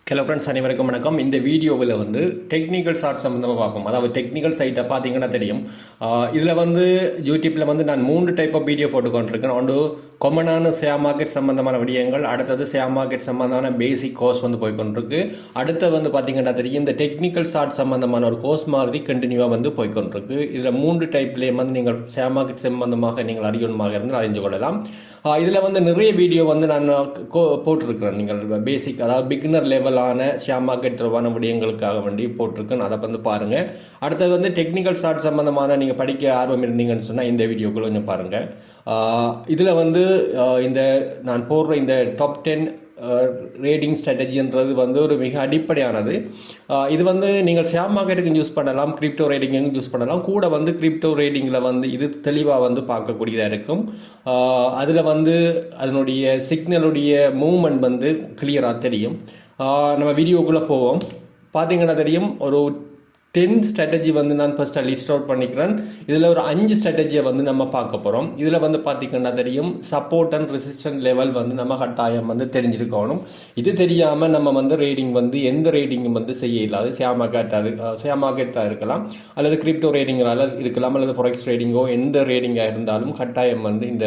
Hello friends, அனைவருக்கும் வணக்கம். இந்த வீடியோவில் வந்து டெக்னிக்கல் ஷார்ட் சம்மந்தமாக பார்ப்போம். அதாவது டெக்னிக்கல் சைட்டை பார்த்தீங்கன்னா தெரியும். இதில் வந்து யூடியூப்பில் வந்து நான் 3 டைப் ஆஃப் வீடியோ போட்டுக்கொண்டிருக்கேன். ஒன்று காமனான ஷேர் மார்க்கெட் சம்மந்தமான விடயங்கள், அடுத்தது ஷேர் மார்க்கெட் சம்மந்தமான பேசிக் கோர்ஸ் வந்து போய்கொண்டிருக்கு. அடுத்து வந்து பார்த்தீங்கன்னா தெரியும், இந்த டெக்னிக்கல் ஷார்ட் சம்மந்தமான ஒரு கோர்ஸ் மாதிரி கண்டினியூவாக வந்து போய்கொண்டிருக்கு. இதில் 3 டைப்லேயும் வந்து நீங்கள் ஷேர் மார்க்கெட் சம்மந்தமாக நீங்கள் அறியணுமாக இருந்து அறிந்து கொள்ளலாம். இதில் வந்து நிறைய வீடியோ வந்து நான் போட்டிருக்கிறேன். நீங்கள் பேசிக், அதாவது பிகினர் லெவலான ஷேர் மார்க்கெட் தொடர்பான விடயங்களுக்காக வேண்டி போட்டிருக்கேன். அதை வந்து பாருங்கள். அடுத்தது வந்து டெக்னிக்கல் ஷார்ட் சம்மந்தமான நீங்கள் படிக்க ஆர்வம் இருந்தீங்கன்னு சொன்னால் இந்த வீடியோக்குள்ள கொஞ்சம் பாருங்கள். இதில் வந்து இந்த நான் போடுற இந்த டாப் 10 ரேட்டிங் ஸ்ட்ராட்டஜின்றது வந்து ஒரு மிக அடிப்படையானது. இது வந்து நீங்கள் ஷேர் மார்க்கெட்டுக்கு யூஸ் பண்ணலாம், கிரிப்டோ ரேட்டிங்கும் யூஸ் பண்ணலாம். கூட வந்து கிரிப்டோ ரேட்டிங்கில் வந்து இது தெளிவாக வந்து பார்க்கக்கூடியதாக இருக்கும். அதில் வந்து அதனுடைய சிக்னலுடைய மூவ்மெண்ட் வந்து கிளியராக தெரியும். நம்ம வீடியோக்குள்ளே போவோம். பார்த்தீங்கன்னா தெரியும், ஒரு 10 ஸ்ட்ராட்டஜி வந்து நான் ஃபஸ்ட்டு லிஸ்ட் அவுட் பண்ணிக்கிறேன். இதில் ஒரு 5 ஸ்ட்ராட்டஜியை வந்து நம்ம பார்க்க போகிறோம். இதில் வந்து பார்த்திங்கன்னா தெரியும், சப்போர்ட் அண்ட் ரெசிஸ்டன்ட் லெவல் வந்து நம்ம கட்டாயம் வந்து தெரிஞ்சிருக்கணும். இது தெரியாமல் நம்ம வந்து ரேட்டிங் வந்து எந்த ரேட்டிங்கும் வந்து செய்ய இல்லாது. ஷேர் மார்க்கெட்டாக இருக்கலாம், அல்லது கிரிப்டோ ரேட்டிங்களால் இருக்கலாம், அல்லது ஃபாரெக்ஸ் ரேட்டிங்கோ எந்த ரேட்டிங்காக இருந்தாலும் கட்டாயம் வந்து இந்த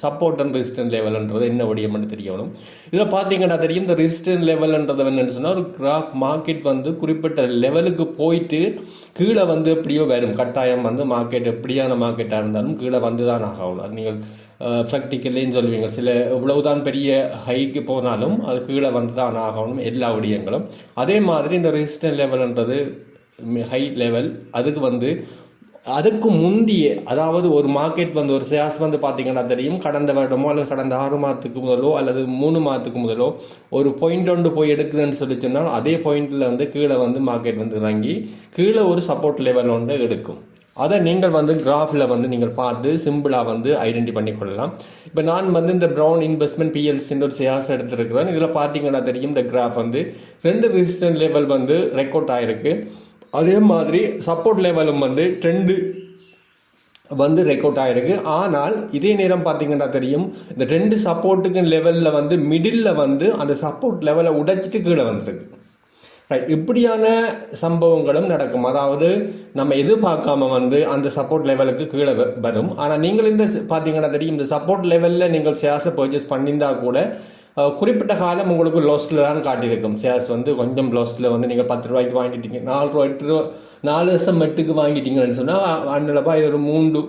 சப்போர்ட் அண்ட் ரெசிஸ்டன்ட் லெவல்ன்றது என்ன வடிவம்னு தெரியணும். இதில் பார்த்தீங்கன்னா தெரியும், இந்த ரெசிஸ்டன்ட் லெவல்ன்றது என்னென்னு சொன்னால், ஒரு கிராஃப் மார்க்கெட் வந்து குறிப்பிட்ட லெவலுக்கு போயிட்டு கீழே வந்து எப்படியோ வரும். கட்டாயம் வந்து மார்க்கெட் எப்படியான மார்க்கெட்டாக இருந்தாலும் கீழே வந்து தான் ஆகணும். அது நீங்கள் ப்ராக்டிக்கல்லேன்னு சொல்லுவீங்க. சில எவ்வளவுதான் பெரிய ஹைக்கு போனாலும் அது கீழே வந்து தான் ஆகணும் எல்லா விடயங்களும். அதே மாதிரி இந்த ரெசிஸ்டன்ட் லெவல்ன்றது ஹை லெவல். அதுக்கு முந்திய, அதாவது ஒரு மார்க்கெட் வந்து ஒரு ஷேர்ஸ் வந்து பார்த்தீங்கன்னா தெரியும், கடந்த வருடமோ அல்லது கடந்த 6 மாதத்துக்கு முதலோ அல்லது 3 மாதத்துக்கு முதலோ ஒரு பாயிண்ட் ஒன்று போய் எடுக்குதுன்னு சொல்லி சொன்னால், அதே பாயிண்டில் வந்து கீழே வந்து மார்க்கெட் வந்து இறங்கி கீழே ஒரு சப்போர்ட் லெவல் ஒன்று எடுக்கும். அதை நீங்கள் வந்து கிராஃபில் வந்து நீங்கள் பார்த்து சிம்பிளாக வந்து ஐடென்டி பண்ணி கொள்ளலாம். இப்போ நான் வந்து இந்த ப்ரௌன் இன்வெஸ்ட்மெண்ட் பிஎல்சின்னு ஒரு ஷேர்ஸ் எடுத்துருக்கிறேன். இதில் பார்த்தீங்கன்னா தெரியும், இந்த கிராஃப் வந்து 2 ரெசிஸ்டன்ட் லெவல் வந்து ரெக்கார்ட் ஆகிருக்கு. அதே மாதிரி சப்போர்ட் லெவலும் வந்து 2 வந்து ரெக்கார்ட் ஆகிருக்கு. ஆனால் இதே நேரம் பார்த்தீங்கன்னா தெரியும், இந்த 2 சப்போர்ட்டுக்கு லெவலில் வந்து மிடில் வந்து அந்த சப்போர்ட் லெவலை உடைச்சிட்டு கீழே வந்துருக்கு. ரைட், இப்படியான சம்பவங்களும் நடக்கும். அதாவது நம்ம எதிர்பார்க்காம வந்து அந்த சப்போர்ட் லெவலுக்கு கீழே வரும். ஆனால் நீங்கள் இந்த பார்த்தீங்கன்னா தெரியும், இந்த சப்போர்ட் லெவலில் நீங்கள் ஷேர்ஸை பர்ச்சேஸ் பண்ணியிருந்தா கூட குறிப்பிட்ட காலம் உங்களுக்கு லாஸில் தான் காட்டியிருக்கும். ஷேர்ஸ் வந்து கொஞ்சம் லாஸில் வந்து நீங்கள் 10 ரூபாய்க்கு வாங்கிட்டீங்க, 4 ரூபா 8 ரூபா 4 வருஷம் எட்டுக்கு வாங்கிட்டீங்கன்னு சொன்னால் 2 ஒரு 3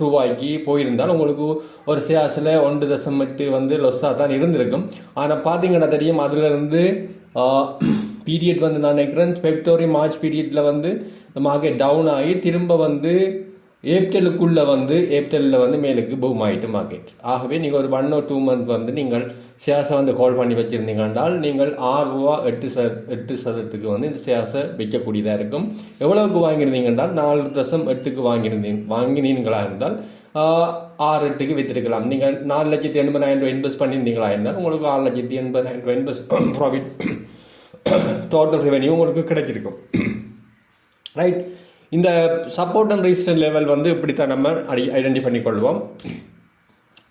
ரூபாய்க்கு போயிருந்தால் உங்களுக்கு ஒரு ஷேர்ஸில் 1.8 வந்து லொஸ்ஸாக தான் இருந்திருக்கும். ஆனால் பார்த்தீங்கன்னா தெரியும், அதிலிருந்து பீரியட் வந்து நான் நினைக்கிறேன் பிப்ரவரி மார்ச் பீரியடில் வந்து மார்க்கெட் டவுன் ஆகி திரும்ப வந்து ஏப்ரலில் வந்து மேலுக்கு பூம் ஆகிட்டு மார்க்கெட். ஆகவே நீங்கள் ஒரு 1 or 2 மந்த் வந்து நீங்கள் ஷேர்ஸை வந்து கால் பண்ணி வச்சுருந்தீங்க என்றால் நீங்கள் 6 ரூபா 8% வந்து இந்த ஷேர்ஸை விற்கக்கூடியதாக இருக்கும். எவ்வளவுக்கு வாங்கியிருந்தீங்க என்றால் 4.8க்கு வாங்கினீங்களா இருந்தால் 6-8க்கு விற்றுருக்கலாம். நீங்கள் 4,80,000 ரூபாய் இன்வெஸ்ட் பண்ணியிருந்தீங்களா இருந்தால் உங்களுக்கு 6,80,000 ரூபாய் இன்வெஸ்ட் ப்ராஃபிட் டோட்டல் ரெவென்யூ உங்களுக்கு கிடைச்சிருக்கும். ரைட், இந்த சப்போர்ட் அண்ட் ரெசிஸ்டன்ட் லெவல் வந்து இப்படித்தான் நம்ம ஐடென்டி பண்ணிக்கொள்வோம்.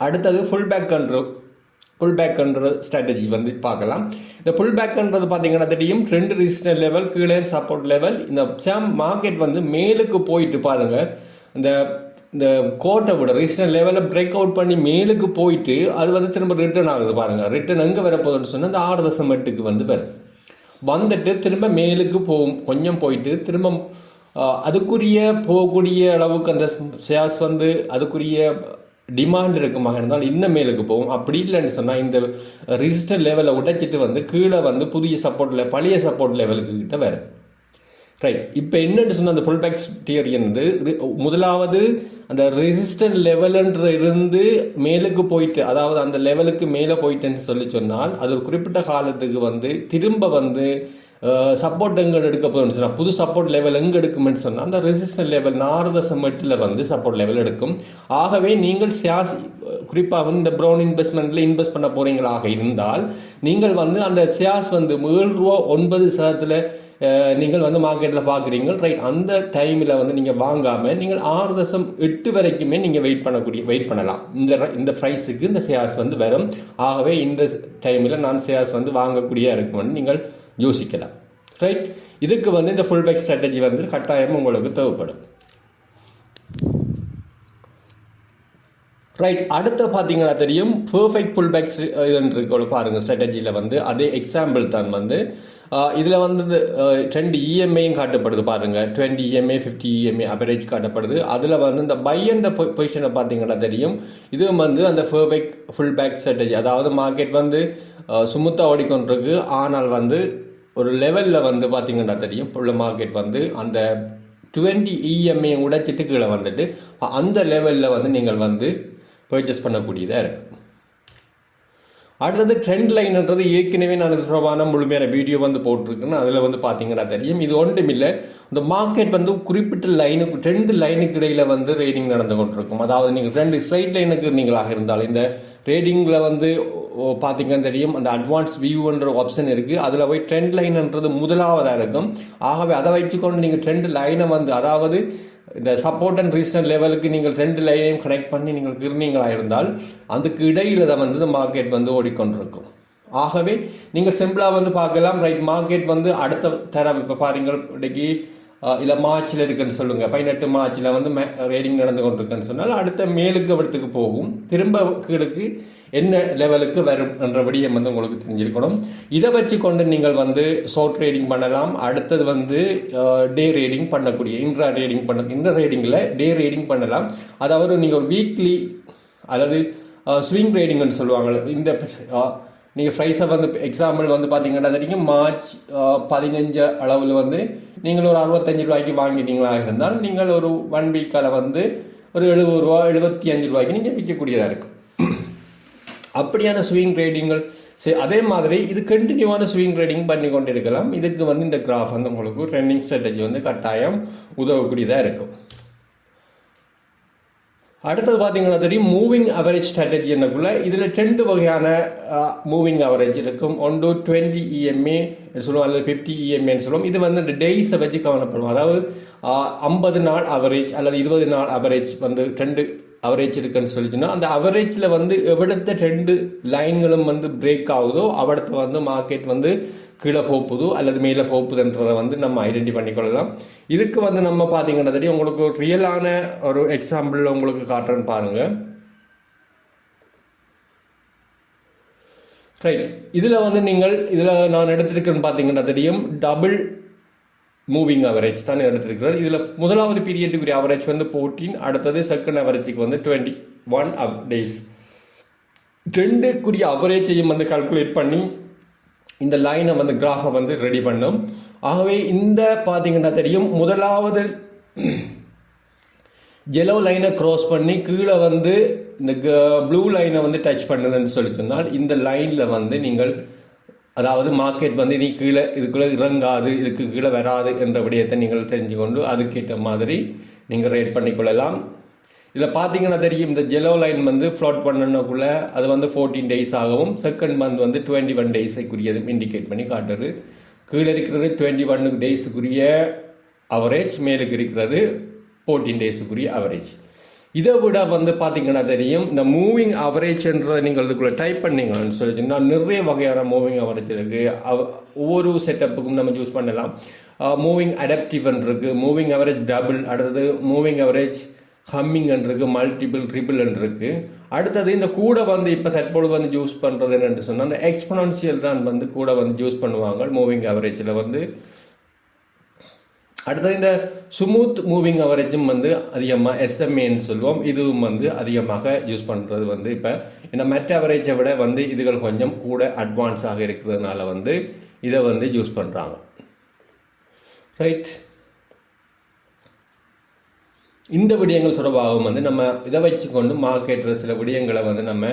அடுத்தது ஃபுல் பேக்ன்ற ஸ்ட்ராட்டஜி வந்து பார்க்கலாம். இந்த ஃபுல் பேக்ன்றது பார்த்தீங்கன்னா தெரியும், 2 ரெசிஸ்டன்ட் லெவல் கீழே சப்போர்ட் லெவல். இந்த மார்க்கெட் வந்து மேலுக்கு போயிட்டு பாருங்கள், இந்த கோட்டை விட ரெசிஸ்டன்ட் லெவலில் பிரேக் அவுட் பண்ணி மேலுக்கு போயிட்டு அது வந்து திரும்ப ரிட்டர்ன் ஆகுது பாருங்கள். ரிட்டர்ன் எங்கே வரப்போகுதுன்னு சொன்னால் இந்த 6.8க்கு வந்து வந்துட்டு திரும்ப மேலுக்கு போகும். கொஞ்சம் போயிட்டு திரும்ப அதுக்குரிய போகக்கூடிய அளவுக்கு அந்த ஷேர்ஸ் வந்து அதுக்குரிய டிமாண்ட் இருக்குமாக இருந்தால் இன்னும் மேலுக்கு போகும். அப்படி இல்லைன்னு சொன்னால் இந்த ரெசிஸ்டன்ட் லெவலை உடைச்சிட்டு வந்து கீழே வந்து பழைய சப்போர்ட் லெவலுக்கு கிட்ட வரும். ரைட், இப்போ என்னன்னு சொன்னால் அந்த புல் பேக் தியரி வந்து முதலாவது அந்த ரெசிஸ்டன்ட் லெவல்ன்ற இருந்து மேலுக்கு போயிட்டு, அதாவது அந்த லெவலுக்கு மேலே போயிட்டுன்னு சொன்னால் அது ஒரு குறிப்பிட்ட காலத்துக்கு வந்து திரும்ப வந்து சப்போர்ட் எங்கே எடுக்க போகுதுன்னு சொன்னால் புது சப்போர்ட் லெவல் எங்கே எடுக்கும்னு சொன்னால் அந்த ரெசிஸ்டன்ட் லெவல் 4.8 வந்து சப்போர்ட் லெவல் எடுக்கும். ஆகவே நீங்கள் ஷேர்ஸ் குறிப்பாக வந்து இந்த ப்ரௌன் இன்வெஸ்ட்மெண்ட்டில் இன்வெஸ்ட் பண்ண போகிறீங்களாக இருந்தால் நீங்கள் வந்து அந்த ஷேர்ஸ் வந்து $7.9 நீங்கள் வந்து மார்க்கெட்டில் பார்க்குறீங்க ரைட். அந்த டைமில் வந்து நீங்கள் வாங்காமல் நீங்கள் 6.8 வரைக்குமே நீங்கள் வெயிட் பண்ணலாம். இந்த ப்ரைஸுக்கு இந்த ஷேர்ஸ் வந்து வரும். ஆகவே இந்த டைமில் நான் ஷேர்ஸ் வந்து வாங்கக்கூடிய இருக்குமென்னு நீங்கள் யோசிக்கலாம் ரைட். இதுக்கு வந்து இந்த ஃபுல் பேக் ஸ்ட்ராட்டஜி வந்து கட்டாயம் உங்களுக்கு தேவைப்படும் ரைட். அடுத்து பார்த்தீங்கன்னா தெரியும் பெர்ஃபெக்ட் ஃபுல் பேக் இதுன்னு பாருங்கள் ஸ்ட்ராட்டஜியில் வந்து அதே எக்ஸாம்பிள் தான் வந்து இதில் வந்து ட்ரெண்ட் இஎம்ஐயும் காட்டப்படுது பாருங்கள். 20 EMA 50 EMA அவரேஜ் காட்டப்படுது. அதில் வந்து இந்த பை அண்ட் பொசிஷனை பார்த்தீங்கன்னா தெரியும். இது வந்து அந்த பெர்ஃபெக்ட் ஃபுல் பேக் ஸ்ட்ராட்டஜி, அதாவது மார்க்கெட் வந்து சுமுத்தாக ஓடிக்கொண்டிருக்கு. ஆனால் வந்து ஒரு லெவலில் வந்து பார்த்தீங்கன்னா தெரியும் உள்ள மார்க்கெட் வந்து அந்த 20 EMA உடைச்சிட்டு கீழே வந்துட்டு அந்த லெவலில் வந்து நீங்கள் வந்து பர்ச்சேஸ் பண்ணக்கூடியதாக இருக்குது. அடுத்தது ட்ரெண்ட் லைன்ன்றது ஏற்கனவே நான் தொடர்பான முழுமையான வீடியோ வந்து போட்டிருக்கேன்னு அதில் வந்து பார்த்தீங்கன்னா தெரியும். இது ஒன்றும் இல்லை, இந்த மார்க்கெட் வந்து குறிப்பிட்ட லைனுக்கு 2 லைனுக்கு இடையில் வந்து ரேடிங் நடந்து கொண்டிருக்கும். அதாவது நீங்கள் 2 ஸ்ட்ரைட் லைனுக்கு நீங்களாக இருந்தால் இந்த ரேடிங்கில் வந்து பார்த்தீங்கன்னா தெரியும் அந்த அட்வான்ஸ் வியூன்ற ஆப்ஷன் இருக்குது. அதில் போய் ட்ரெண்ட் லைன்ன்றது முதலாவதாக இருக்கும். ஆகவே அதை வச்சுக்கொண்டு நீங்கள் ட்ரெண்ட் லைனை வந்து அதாவது இந்த சப்போர்ட் அண்ட் ரீசனல் லெவலுக்கு நீங்கள் 2 லைனையும் கனெக்ட் பண்ணி நீங்கள் கிருந்தீங்களாக இருந்தால் அதுக்கு இடையில தான் வந்து இந்த மார்க்கெட் வந்து ஓடிக்கொண்டிருக்கும். ஆகவே நீங்கள் சிம்பிளாக வந்து பார்க்கலாம் ரைட். மார்க்கெட் வந்து அடுத்த தரம் இப்போ பாருங்கள் இன்றைக்கி இல்லை மார்ச்சில் இருக்குன்னு சொல்லுங்கள் 18 மார்ச்சில் வந்து ரேடிங் நடந்து கொண்டிருக்குன்னு சொன்னால் அடுத்த மேலுக்கு இடத்துக்கு போகும், திரும்ப கீழுக்கு என்ன லெவலுக்கு வரும் என்ற விடயம் வந்து உங்களுக்கு தெரிஞ்சிருக்கணும். இதை வச்சு கொண்டு நீங்கள் வந்து ஷார்ட் ட்ரேடிங் பண்ணலாம். அடுத்தது வந்து டே ரேடிங் பண்ணக்கூடிய இன்ட்ரா ரேடிங்கில் டே ரேடிங் பண்ணலாம். அதாவது நீங்கள் வீக்லி அல்லது ஸ்விங் ரேடிங்னு சொல்லுவாங்க. இந்த நீங்கள் ப்ரைஸை வந்து எக்ஸாம்பிள் வந்து பார்த்தீங்கன்னா தெரியும் மார்ச் 15 அளவில் வந்து நீங்கள் ஒரு 65 ரூபாய்க்கு வாங்கிட்டீங்களாக இருந்தால் நீங்கள் ஒரு 1 வீக்கால் வந்து ஒரு 70 ரூபா 75 ரூபாய்க்கு நீங்கள் விற்கக்கூடியதாக இருக்கும். அப்படியான ஸ்விங் ட்ரேடிங்கள் அதே மாதிரி இது கண்டினியூவான ஸ்விங் ட்ரேடிங் பண்ணி கொண்டு இருக்கலாம். இதுக்கு வந்து இந்த கிராஃப் வந்து உங்களுக்கு ட்ரெண்டிங் ஸ்ட்ராட்டஜி வந்து கட்டாயம் உதவக்கூடியதாக இருக்கும். அடுத்தது பார்த்தீங்கன்னா தெரியும் மூவிங் அவரேஜ் ஸ்ட்ராட்டஜி என்னக்குள்ள இதில் 2 வகையான மூவிங் அவரேஜ் இருக்கும். ஒன்று 20 EMA சொல்லுவோம் அல்லது 50 EMAன்னு சொல்லுவோம். இது வந்து இந்த டேஸை வச்சு கவனப்படும். அதாவது 50 நாள் அவரேஜ் அல்லது 20 நாள் அவரேஜ் வந்து 2 அவரேஜ் இருக்குன்னு சொல்லிச்சுன்னா அந்த அவரேஜில் வந்து எவ்வளத்த 2 லைன்களும் வந்து பிரேக் ஆகுதோ அவ்வளத்த வந்து மார்க்கெட் வந்து கீழே போகுது அல்லது மேலே போகுதுன்றதை வந்து நம்ம ஐடென்டி பண்ணிக்கொள்ளலாம். இதுக்கு வந்து நம்ம பார்த்தீங்கன்னா தெரியும் உங்களுக்கு ஒரு ரியலான ஒரு எக்ஸாம்பிள் உங்களுக்கு காட்டுறேன்னு பாருங்கள் ரைட். இதில் வந்து நீங்கள் இதில் நான் எடுத்திருக்கேன்னு பார்த்தீங்கன்னா தெரியும் டபுள் மூவிங் அவரேஜ் தான் எடுத்திருக்கிறேன். இதில் முதலாவது பீரியடுக்குரிய அவரேஜ் வந்து 14, அடுத்தது செகண்ட் அவரேஜுக்கு வந்து 21 டேஸ். 2க்குரிய அவரேஜையும் வந்து கால்குலேட் பண்ணி இந்த லைனை வந்து கிராஃபை வந்து ரெடி பண்ணும். ஆகவே இந்த பார்த்தீங்கன்னா தெரியும் முதலாவது எல்லோ லைனை க்ராஸ் பண்ணி கீழே வந்து இந்த ப்ளூ லைனை வந்து டச் பண்ணுதுன்னு சொல்லி சொன்னால் இந்த லைனில் வந்து நீங்கள் அதாவது மார்க்கெட் வந்து நீ கீழே இதுக்குள்ளே இறங்காது இதுக்கு கீழே வராது என்ற விடயத்தை நீங்கள் தெரிஞ்சுக்கொண்டு அதுக்கேற்ற மாதிரி நீங்கள் ரேட் பண்ணிக்கொள்ளலாம். இதில் பார்த்தீங்கன்னா தெரியும் இந்த ஜெலோ லைன் வந்து ஃப்ளாட் பண்ணணுக்குள்ளே அது வந்து 14 டேஸ் ஆகவும் செகண்ட் மந்த் வந்து 21 டேஸுக்குரியது இண்டிகேட் பண்ணி காட்டுறது. கீழே இருக்கிறது 21 டேஸுக்குரிய அவரேஜ், மேலுக்கு இருக்கிறது 14 டேஸுக்குரிய அவரேஜ். இதை விட வந்து பார்த்தீங்கன்னா தெரியும் இந்த மூவிங் அவரேஜ்ன்றதை நீங்கள் இதுக்குள்ளே டைப் பண்ணிங்கன்னு சொல்லிச்சுன்னா நிறைய வகையான மூவிங் அவரேஜ் இருக்குது. ஒவ்வொரு செட்டப்புக்கும் நம்ம யூஸ் பண்ணலாம். மூவிங் அடாப்டிவ்னு இருக்குது, மூவிங் அவரேஜ் டபுள், அடுத்தது மூவிங் அவரேஜ் ஹம்மிங் இருக்கு, மல்டிபிள் ட்ரிபிள் இருக்கு. அடுத்தது இந்த கூட வந்து இப்போ தற்போது வந்து யூஸ் பண்ணுறது என்னென்று சொன்னால் அந்த எக்ஸ்பொனன்ஷியல் தான் வந்து கூட வந்து யூஸ் பண்ணுவாங்க மூவிங் அவரேஜில் வந்து. அடுத்தது இந்த ஸ்மூத் மூவிங் அவரேஜும் வந்து அதிகமாக SMAன்னு சொல்லுவோம். இதுவும் வந்து அதிகமாக யூஸ் பண்ணுறது வந்து இப்போ இந்த மற்ற அவரேஜை விட வந்து இதுகள் கொஞ்சம் கூட அட்வான்ஸாக இருக்கிறதுனால வந்து இதை வந்து யூஸ் பண்ணுறாங்க ரைட். இந்த விடயங்கள் தொடர்பாகவும் வந்து நம்ம இதை வச்சுக்கொண்டு மார்க்கெட் சில விடயங்களை வந்து நம்ம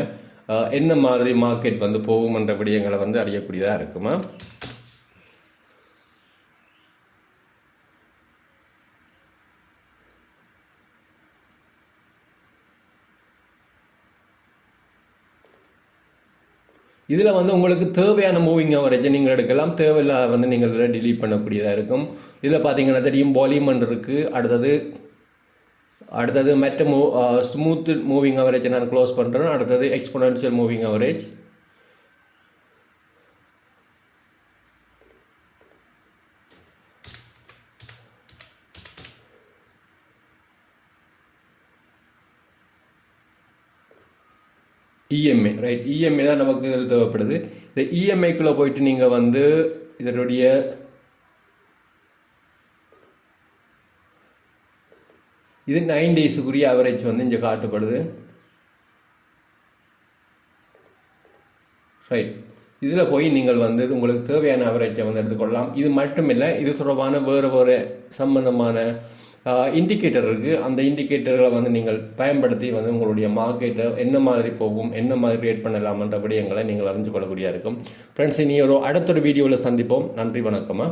என்ன மாதிரி மார்க்கெட் வந்து போகும்ன்ற விடயங்களை வந்து அறியக்கூடியதாக இருக்குமா. இதில் வந்து உங்களுக்கு தேவையான மூவிங் அவரேஜை நீங்கள் எடுக்கலாம், தேவையில்லாத வந்து நீங்கள் இதில் டிலீட் பண்ணக்கூடியதாக இருக்கும். இதில் பார்த்தீங்கன்னா தெரியும் வால்யூம் இருக்குது. அடுத்தது மற்ற ஸ்மூத் மூவிங் அவரேஜை நான் க்ளோஸ் பண்ணுறேன். அடுத்தது exponential moving average. EMI right, EMI தான் நமக்கு இதில் தேவைப்படுது. இந்த இஎம்ஐக்குள்ளே போயிட்டு நீங்கள் வந்து இதனுடைய இது 9 டேஸுக்குரிய அவரேஜ் வந்து இங்கே காட்டப்படுது. ரைட், இதில் போய் நீங்கள் வந்து உங்களுக்கு தேவையான அவரேஜை வந்து எடுத்துக்கொள்ளலாம். இது மட்டும் இல்லை, இது தொடர்பான வேறு சம்பந்தமான இண்டிகேட்டர் இருக்குது. அந்த இண்டிகேட்டர்களை வந்து நீங்கள் பயன்படுத்தி வந்து உங்களுடைய மார்க்கெட்டை என்ன மாதிரி போகும், என்ன மாதிரி ரேட் பண்ணலாம்ன்ற விடயங்களை நீங்கள் அறிஞ்சு கொள்ளக்கூடியதாக இருக்கும். ஃப்ரெண்ட்ஸ், இனி அடுத்த ஒரு வீடியோவில் சந்திப்போம். நன்றி, வணக்கமா.